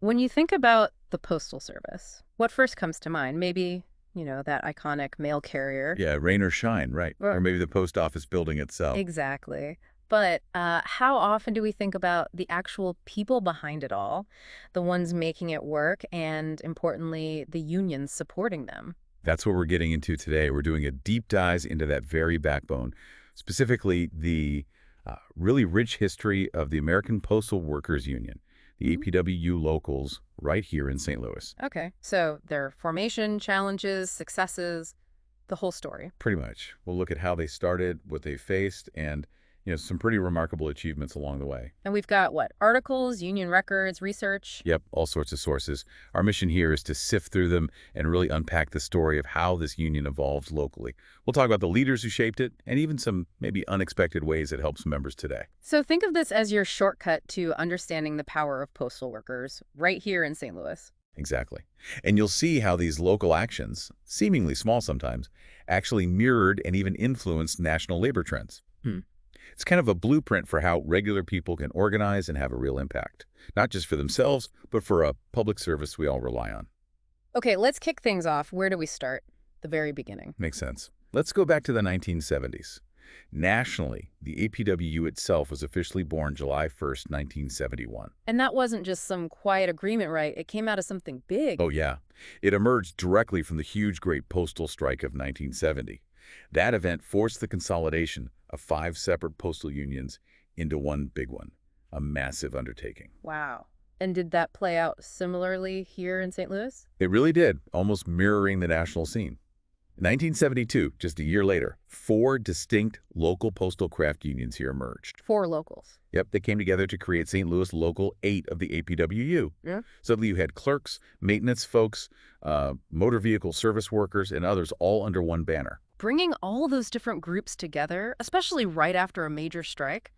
When you think about the Postal Service, what first comes to mind? Maybe, that iconic mail carrier. Yeah, rain or shine, right. Or Or maybe the post office building itself. exactly. But how often do we think about the actual people behind it all, the ones making it work, and importantly, the unions supporting them? That's what we're getting into today. We're doing a deep dive into that very backbone, specifically the really rich history of the American Postal Workers Union, the Mhm. APWU locals right here in St. Louis. Okay, so their formation, challenges, successes, the whole story. Pretty much. We'll look at how they started, what they faced, and some pretty remarkable achievements along the way. And we've got what? Articles, union records, research. Yep, all sorts of sources. Our mission here is to sift through them and really unpack the story of how this union evolved locally. We'll talk about the leaders who shaped it and even some maybe unexpected ways it helps members today. So think of this as your shortcut to understanding the power of postal workers right here in St. Louis. Exactly. And you'll see how these local actions, seemingly small sometimes, actually mirrored and even influenced national labor trends. Hmm. It's kind of a blueprint for how regular people can organize and have a real impact, not just for themselves, but for a public service we all rely on. Okay, let's kick things off. Where do we start? The very beginning. Makes sense. Let's go back to the 1970s. Nationally, the APWU itself was officially born July 1st, 1971. And that wasn't just some quiet agreement, right? It came out of something big. Oh, yeah. It emerged directly from the huge Great Postal Strike of 1970. That event forced the consolidation of 5 separate postal unions into one big one, a massive undertaking. Wow. And did that play out similarly here in St. Louis? It really did, almost mirroring the national scene. In 1972, just a year later, 4 distinct local postal craft unions here emerged. 4 locals. Yep, they came together to create St. Louis Local 8 of the APWU. Yeah. So you had clerks, maintenance folks, motor vehicle service workers, and others all under one banner. Bringing all those different groups together, especially right after a major strike,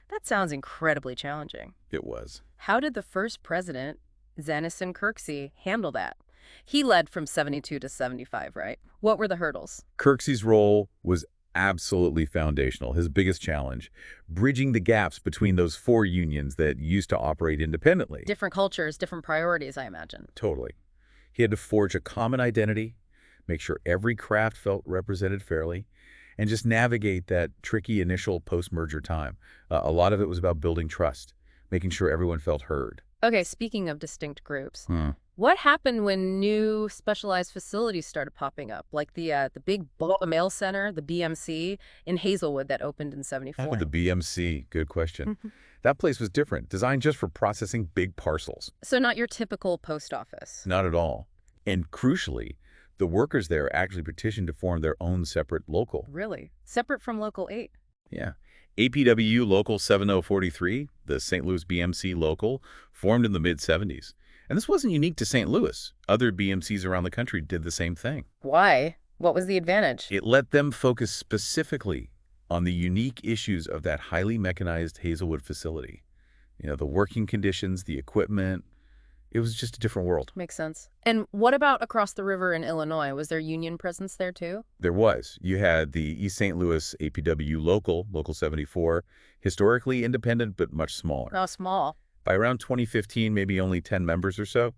that sounds incredibly challenging. It was. How did the first president, Xanison Kirksey, handle that? He led from 72 to 75, right? What were the hurdles? Kirksey's role was absolutely foundational, his biggest challenge, bridging the gaps between those 4 unions that used to operate independently. Different cultures, different priorities, I imagine. Totally. He had to forge a common identity, make sure every craft felt represented fairly, and just navigate that tricky initial post-merger time. A lot of it was about building trust, making sure everyone felt heard. Okay, speaking of distinct groups, what happened when new specialized facilities started popping up, like the big bulk mail center, the BMC, in Hazelwood that opened in 74? Oh, the BMC, good question. That place was different, designed just for processing big parcels. So not your typical post office. Not at all. And crucially, the workers there actually petitioned to form their own separate local. Really? Separate from Local 8? Yeah. APWU Local 7043, the St. Louis BMC local, formed in the mid-70s. And this wasn't unique to St. Louis. Other BMCs around the country did the same thing. Why? What was the advantage? It let them focus specifically on the unique issues of that highly mechanized Hazelwood facility. The working conditions, the equipment. It was just a different world. Makes sense. And what about across the river in Illinois? Was there union presence there too? There was. You had the East St. Louis APWU Local 74, historically independent but much smaller. Oh, small. By around 2015, maybe only 10 members or so,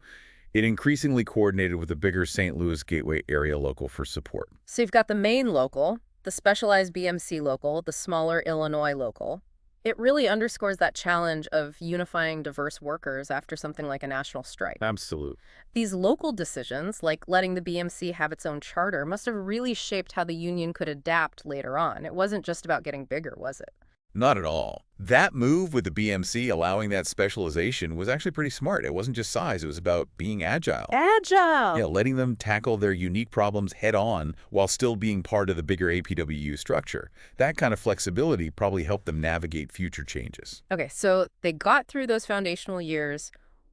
it increasingly coordinated with the bigger St. Louis Gateway area local for support. So you've got the main local, the specialized BMC local, the smaller Illinois local. It really underscores that challenge of unifying diverse workers after something like a national strike. Absolute. These local decisions, like letting the BMC have its own charter, must have really shaped how the union could adapt later on. It wasn't just about getting bigger, was it? Not at all. That move with the BMC allowing that specialization was actually pretty smart. It wasn't just size, it was about being agile. Agile! Yeah, letting them tackle their unique problems head on while still being part of the bigger APWU structure. That kind of flexibility probably helped them navigate future changes. Okay, so they got through those foundational years.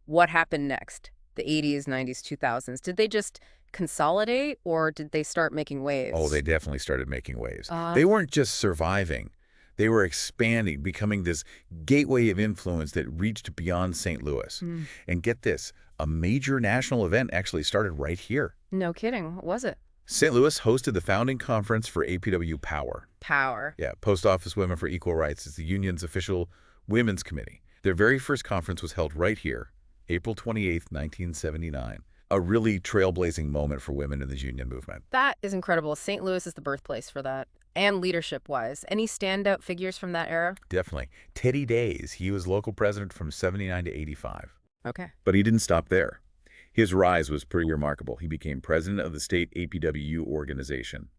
What happened next? The 80s, 90s, 2000s. Did they just consolidate or did they start making waves? Oh, they definitely started making waves. They weren't just surviving. They were expanding, becoming this gateway of influence that reached beyond St. Louis. And get this, a major national event actually started right here. No kidding. What was it? St. Louis hosted the founding conference for APWU Power. Power. Yeah, Post Office Women for Equal Rights is the union's official women's committee. Their very first conference was held right here April 28th, 1979. A really trailblazing moment for women in the union movement. That is incredible. St. Louis is the birthplace for that. And leadership-wise, any standout figures from that era? Definitely. Teddy Days, he was local president from 79 to 85. Okay. But he didn't stop there. His rise was pretty remarkable. He became president of the state APWU organization,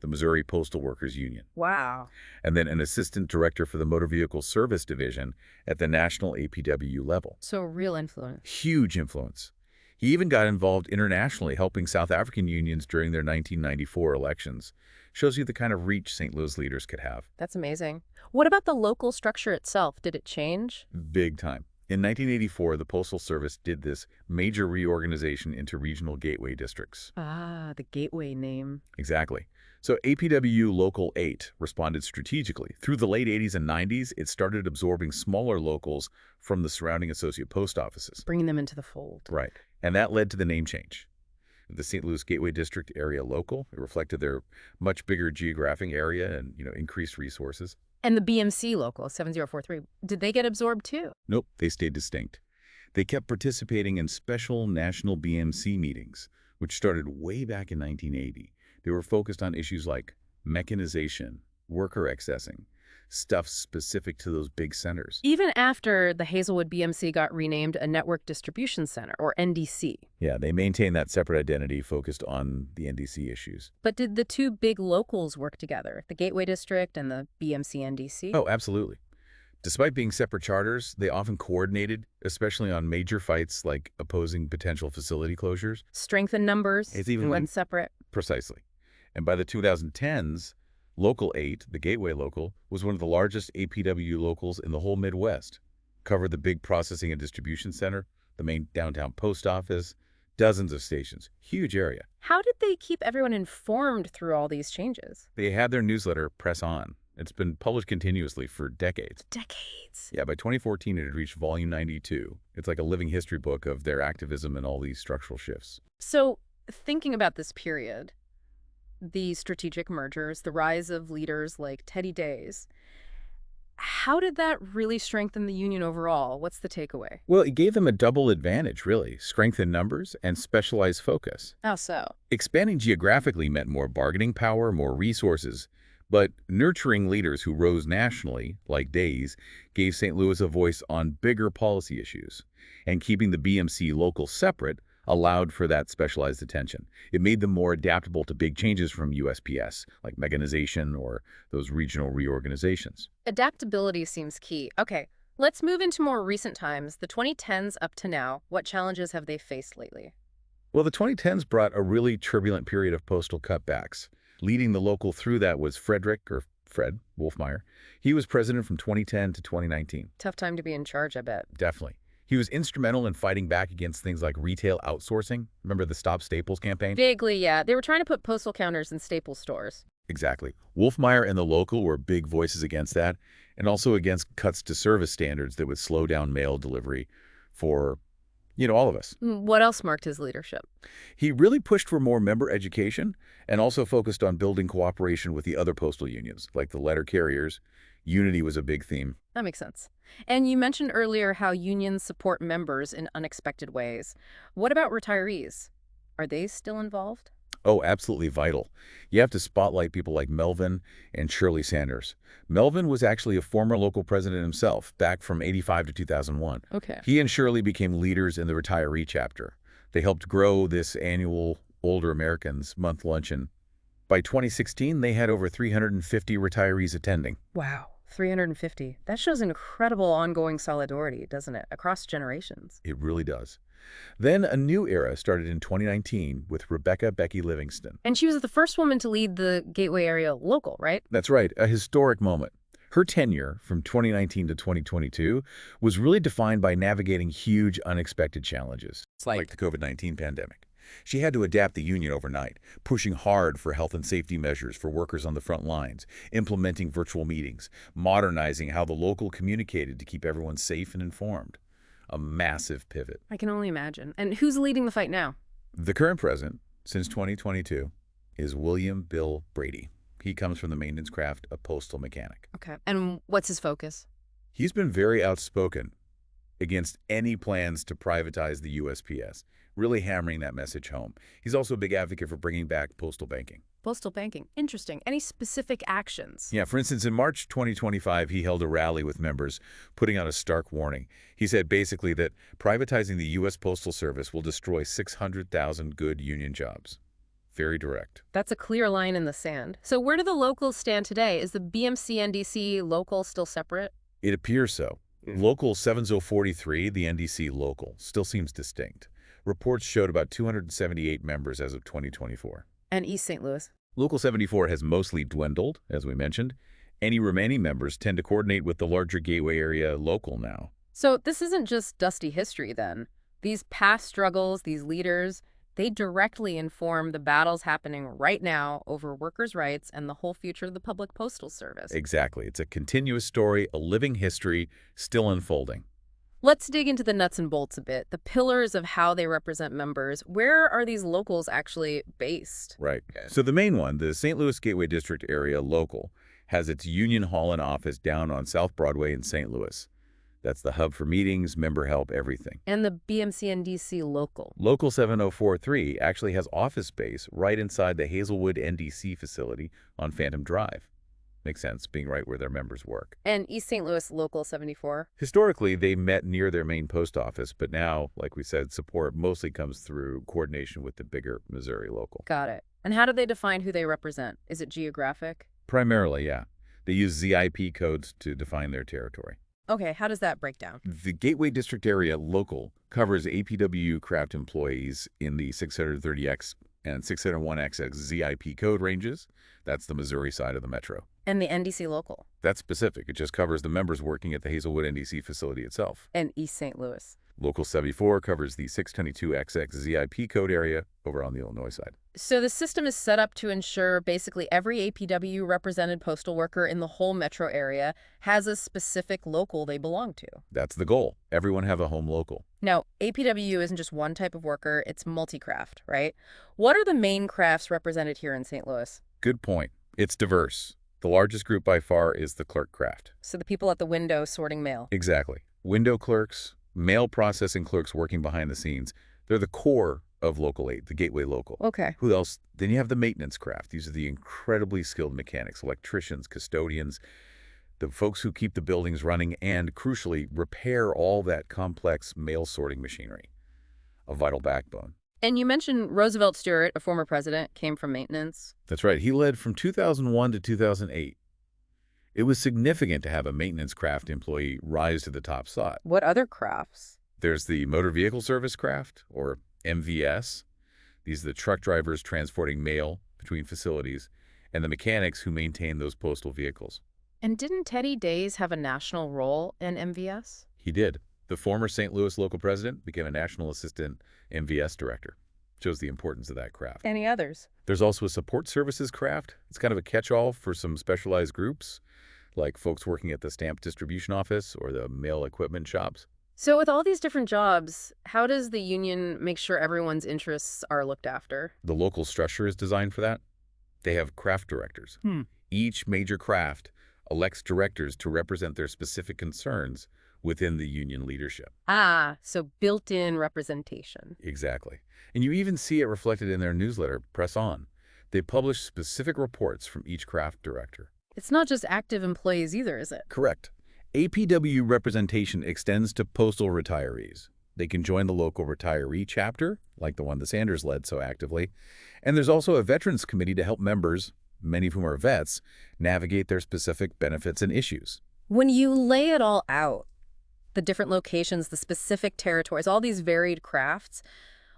the Missouri Postal Workers Union, Wow. and then an assistant director for the Motor Vehicle Service Division at the national APWU level. So real influence. Huge influence. He even got involved internationally, helping South African unions during their 1994 elections. Shows you the kind of reach St. Louis leaders could have. That's amazing. What about the local structure itself? Did it change? Big time. In 1984, the Postal Service did this major reorganization into regional gateway districts. Ah, the gateway name. Exactly. So APWU Local 8 responded strategically. Through the late 80s and 90s, it started absorbing smaller locals from the surrounding associate post offices. Bringing them into the fold. Right. And that led to the name change. The St. Louis Gateway District Area Local, it reflected their much bigger geographic area and, increased resources. And the BMC local, 7043, did they get absorbed too? Nope, they stayed distinct. They kept participating in special national BMC meetings, which started way back in 1980. They were focused on issues like mechanization, worker accessing, stuff specific to those big centers. Even after the Hazelwood BMC got renamed a Network Distribution Center, or NDC. Yeah, they maintained that separate identity focused on the NDC issues. But did the two big locals work together, the Gateway District and the BMC NDC? Oh, absolutely. Despite being separate charters, they often coordinated, especially on major fights like opposing potential facility closures. Strength in numbers, It's even when separate. Precisely. And by the 2010s, Local 8, the Gateway Local, was one of the largest APWU locals in the whole Midwest. Covered the big processing and distribution center, the main downtown post office, dozens of stations. Huge area. How did they keep everyone informed through all these changes? They had their newsletter, Press On. It's been published continuously for decades. Decades. Yeah, by 2014, it had reached volume 92. It's like a living history book of their activism and all these structural shifts. So, thinking about this period, the strategic mergers, the rise of leaders like Teddy Days, how did that really strengthen the union overall? What's the takeaway? Well, it gave them a double advantage, really. Strength in numbers and specialized focus. How so? Expanding geographically meant more bargaining power, more resources. But nurturing leaders who rose nationally, like Days, gave St. Louis a voice on bigger policy issues. And keeping the BMC local separate allowed for that specialized attention. It made them more adaptable to big changes from USPS, like mechanization or those regional reorganizations. Adaptability seems key. Okay, let's move into more recent times, the 2010s up to now. What challenges have they faced lately? Well, the 2010s brought a really turbulent period of postal cutbacks. Leading the local through that was Fred Wolfmeyer. He was president from 2010 to 2019. Tough time to be in charge, I bet. Definitely. He was instrumental in fighting back against things like retail outsourcing. Remember the Stop Staples campaign? Vaguely, yeah. They were trying to put postal counters in Staples stores. Exactly. Wolfmeyer and the local were big voices against that, and also against cuts to service standards that would slow down mail delivery for, all of us. What else marked his leadership? He really pushed for more member education and also focused on building cooperation with the other postal unions, like the letter carriers. Unity was a big theme. That makes sense. And you mentioned earlier how unions support members in unexpected ways. What about retirees? Are they still involved? Oh, absolutely vital. You have to spotlight people like Melvin and Shirley Sanders. Melvin was actually a former local president himself, back from 85 to 2001. Okay. He and Shirley became leaders in the retiree chapter. They helped grow this annual Older Americans month luncheon. By 2016, they had over 350 retirees attending. Wow, 350. That shows incredible ongoing solidarity, doesn't it, across generations? It really does. Then a new era started in 2019 with Rebecca Becky Livingston. And she was the first woman to lead the Gateway Area Local, right? That's right, a historic moment. Her tenure from 2019 to 2022 was really defined by navigating huge, unexpected challenges, like the COVID-19 pandemic. She had to adapt the union overnight, pushing hard for health and safety measures for workers on the front lines, implementing virtual meetings, modernizing how the local communicated to keep everyone safe and informed. A massive pivot. I can only imagine. And who's leading the fight now? The current president, since 2022, is William Bill Brady. He comes from the maintenance craft, a postal mechanic. Okay. And what's his focus? He's been very outspoken. against any plans to privatize the USPS, really hammering that message home. He's also a big advocate for bringing back postal banking. Postal banking. Interesting. Any specific actions? Yeah, for instance, in March 2025, he held a rally with members, putting out a stark warning. He said basically that privatizing the U.S. Postal Service will destroy 600,000 good union jobs. Very direct. That's a clear line in the sand. So where do the locals stand today? Is the BMC-NDC local still separate? It appears so. Local 7043, the NDC local, still seems distinct. Reports showed about 278 members as of 2024. And East St. Louis? Local 74 has mostly dwindled, as we mentioned. Any remaining members tend to coordinate with the larger Gateway area local now. So this isn't just dusty history then. These past struggles, these leaders, they directly inform the battles happening right now over workers' rights and the whole future of the public postal service. Exactly. It's a continuous story, a living history, still unfolding. Let's dig into the nuts and bolts a bit, the pillars of how they represent members. Where are these locals actually based? Right. So the main one, the St. Louis Gateway District area local, has its Union Hall and office down on South Broadway in St. Louis. That's the hub for meetings, member help, everything. And the BMC-NDC local? Local 7043 actually has office space right inside the Hazelwood NDC facility on Phantom Drive. Makes sense, being right where their members work. And East St. Louis Local 74? Historically, they met near their main post office, but now, like we said, support mostly comes through coordination with the bigger Missouri local. Got it. And how do they define who they represent? Is it geographic? Primarily, yeah. They use ZIP codes to define their territory. Okay, how does that break down? The Gateway District area local covers APWU craft employees in the 630X and 601XX ZIP code ranges. That's the Missouri side of the metro. And the NDC local? That's specific. It just covers the members working at the Hazelwood NDC facility itself. And East St. Louis? Local 74 covers the 622XX ZIP code area over on the Illinois side. So the system is set up to ensure basically every APWU represented postal worker in the whole metro area has a specific local they belong to. That's the goal. Everyone have a home local. Now, APWU isn't just one type of worker, it's multi-craft, right? What are the main crafts represented here in St. Louis? Good point. It's diverse. The largest group by far is the clerk craft. So the people at the window sorting mail. Exactly. Window clerks, mail processing clerks working behind the scenes. They're the core of Local 8, the Gateway Local. Okay. Who else? Then you have the maintenance craft. These are the incredibly skilled mechanics, electricians, custodians, the folks who keep the buildings running and, crucially, repair all that complex mail sorting machinery. A vital backbone. And you mentioned Roosevelt Stewart, a former president, came from maintenance. That's right. He led from 2001 to 2008. It was significant to have a maintenance craft employee rise to the top slot. What other crafts? There's the Motor Vehicle Service Craft, or MVS. These are the truck drivers transporting mail between facilities, and the mechanics who maintain those postal vehicles. And didn't Teddy Days have a national role in MVS? He did. The former St. Louis local president became a national assistant MVS director. Shows the importance of that craft. Any others? There's also a support services craft. It's kind of a catch-all for some specialized groups, like folks working at the stamp distribution office or the mail equipment shops. So with all these different jobs, how does the union make sure everyone's interests are looked after? The local structure is designed for that. They have craft directors. Each major craft elects directors to represent their specific concerns within the union leadership. Ah, so built-in representation. Exactly. And you even see it reflected in their newsletter, Press On. They publish specific reports from each craft director. It's not just active employees either, is it? Correct. APWU representation extends to postal retirees. They can join the local retiree chapter, like the one that Sanders led so actively. And there's also a veterans committee to help members, many of whom are vets, navigate their specific benefits and issues. When you lay it all out, the different locations, the specific territories, all these varied crafts,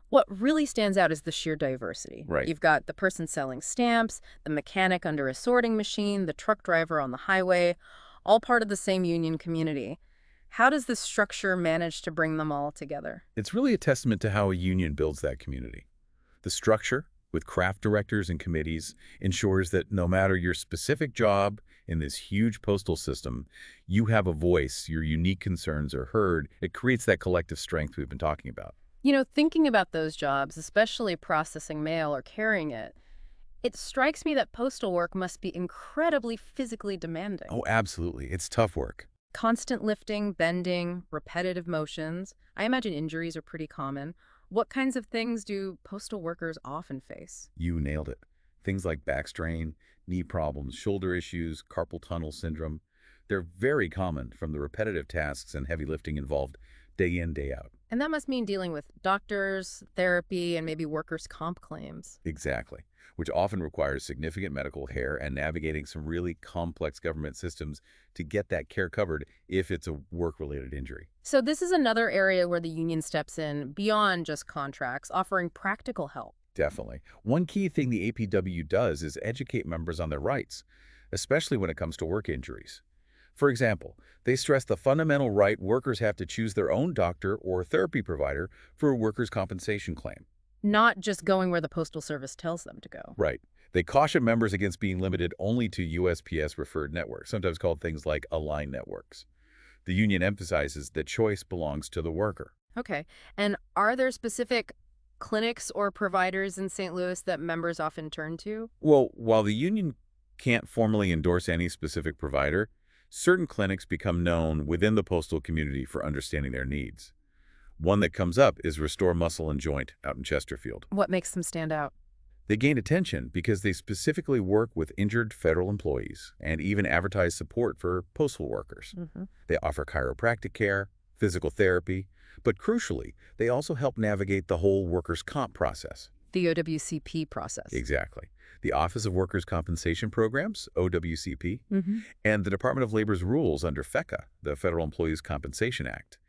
what really stands out is the sheer diversity. Right. You've got the person selling stamps, the mechanic under a sorting machine, the truck driver on the highway, all part of the same union community. How does this structure manage to bring them all together? It's really a testament to how a union builds that community. The structure, with craft directors and committees, ensures that no matter your specific job in this huge postal system, you have a voice, your unique concerns are heard. It creates that collective strength we've been talking about. You know, thinking about those jobs, especially processing mail or carrying it, it strikes me that postal work must be incredibly physically demanding. Oh, absolutely. It's tough work. Constant lifting, bending, repetitive motions. I imagine injuries are pretty common. What kinds of things do postal workers often face? You nailed it. Things like back strain, knee problems, shoulder issues, carpal tunnel syndrome, they're very common from the repetitive tasks and heavy lifting involved day in, day out. And that must mean dealing with doctors, therapy, and maybe workers' comp claims. Exactly, which often requires significant medical care and navigating some really complex government systems to get that care covered if it's a work-related injury. So this is another area where the union steps in beyond just contracts, offering practical help. Definitely. One key thing the APW does is educate members on their rights, especially when it comes to work injuries. For example, they stress the fundamental right workers have to choose their own doctor or therapy provider for a workers' compensation claim. Not just going where the Postal Service tells them to go. Right. They caution members against being limited only to USPS-referred networks, sometimes called things like aligned networks. The union emphasizes that choice belongs to the worker. Okay. And are there specific clinics or providers in St. Louis that members often turn to? Well, while the union can't formally endorse any specific provider, certain clinics become known within the postal community for understanding their needs. One that comes up is Restore Muscle and Joint out in Chesterfield. What makes them stand out? They gain attention because they specifically work with injured federal employees and even advertise support for postal workers. They offer chiropractic care, physical therapy, but crucially, they also help navigate the whole workers' comp process. The OWCP process. Exactly. The Office of Workers' Compensation Programs, OWCP, and the Department of Labor's rules under FECA, the Federal Employees Compensation Act.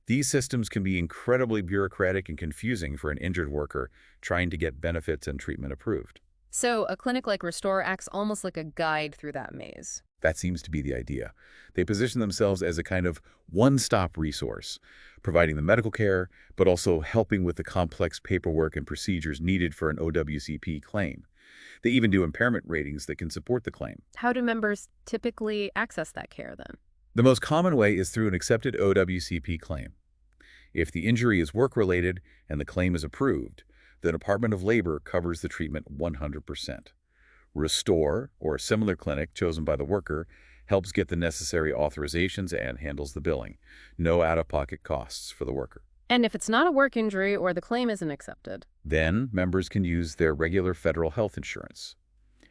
These systems can be incredibly bureaucratic and confusing for an injured worker trying to get benefits and treatment approved. So a clinic like Restore acts almost like a guide through that maze. That seems to be the idea. They position themselves as a kind of one-stop resource, providing the medical care, but also helping with the complex paperwork and procedures needed for an OWCP claim. They even do impairment ratings that can support the claim. How do members typically access that care then? The most common way is through an accepted OWCP claim. If the injury is work-related and the claim is approved, the Department of Labor covers the treatment 100%. Restore, or a similar clinic chosen by the worker, helps get the necessary authorizations and handles the billing. No out-of-pocket costs for the worker. And if it's not a work injury or the claim isn't accepted? Then, members can use their regular federal health insurance.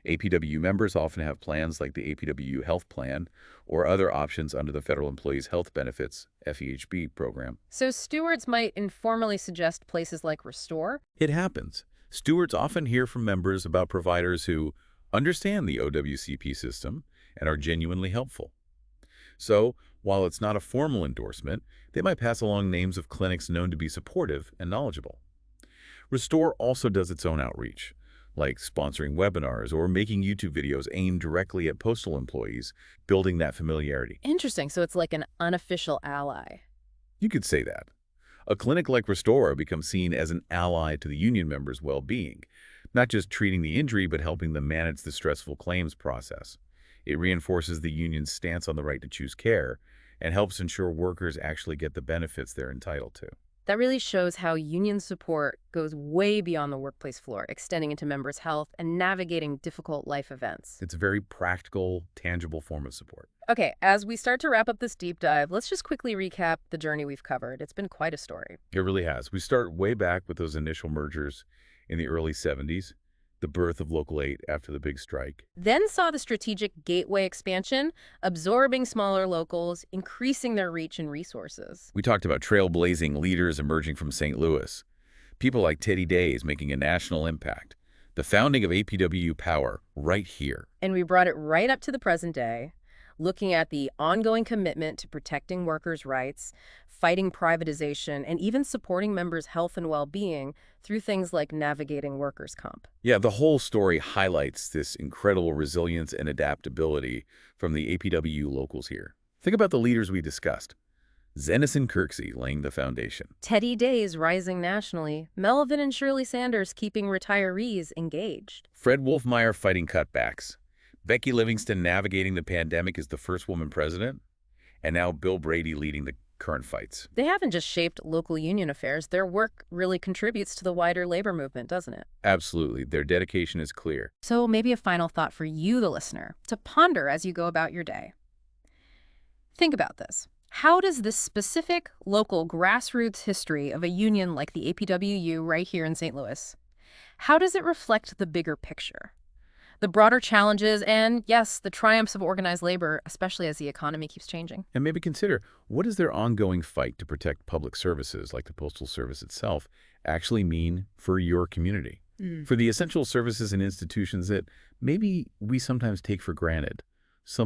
APWU members often have plans like the APWU Health Plan or other options under the Federal Employees Health Benefits FEHB program. So stewards might informally suggest places like Restore? It happens. Stewards often hear from members about providers who understand the OWCP system and are genuinely helpful. So, while it's not a formal endorsement, they might pass along names of clinics known to be supportive and knowledgeable. Restore also does its own outreach, like sponsoring webinars or making YouTube videos aimed directly at postal employees, building that familiarity. Interesting. So it's like an unofficial ally. You could say that. A clinic like Restore becomes seen as an ally to the union members' well-being, not just treating the injury, but helping them manage the stressful claims process. It reinforces the union's stance on the right to choose care and helps ensure workers actually get the benefits they're entitled to. That really shows how union support goes way beyond the workplace floor, extending into members' health and navigating difficult life events. It's a very practical, tangible form of support. Okay, as we start to wrap up this deep dive, let's just quickly recap the journey we've covered. It's been quite a story. It really has. We start way back with those initial mergers in the early 70s, the birth of Local 8 after the big strike. Then saw the strategic gateway expansion, absorbing smaller locals, increasing their reach and resources. We talked about trailblazing leaders emerging from St. Louis, people like Teddy Days making a national impact, the founding of APWU Power right here. And we brought it right up to the present day, looking at the ongoing commitment to protecting workers' rights, fighting privatization, and even supporting members' health and well-being through things like navigating workers' comp. Yeah, the whole story highlights this incredible resilience and adaptability from the APWU locals here. Think about the leaders we discussed. Zenison Kirksey laying the foundation. Teddy Days rising nationally, Melvin and Shirley Sanders keeping retirees engaged. Fred Wolfmeyer fighting cutbacks. Becky Livingston navigating the pandemic as the first woman president. And now Bill Brady leading the current fights. They haven't just shaped local union affairs. Their work really contributes to the wider labor movement, doesn't it? Absolutely. Their dedication is clear. So maybe a final thought for you, the listener, to ponder as you go about your day. Think about this. How does this specific local grassroots history of a union like the APWU right here in St. Louis, how does it reflect the bigger picture? The broader challenges and, yes, the triumphs of organized labor, especially as the economy keeps changing. And maybe consider, what does their ongoing fight to protect public services, like the Postal Service itself, actually mean for your community? Mm. For the essential services and institutions that maybe we sometimes take for granted. Something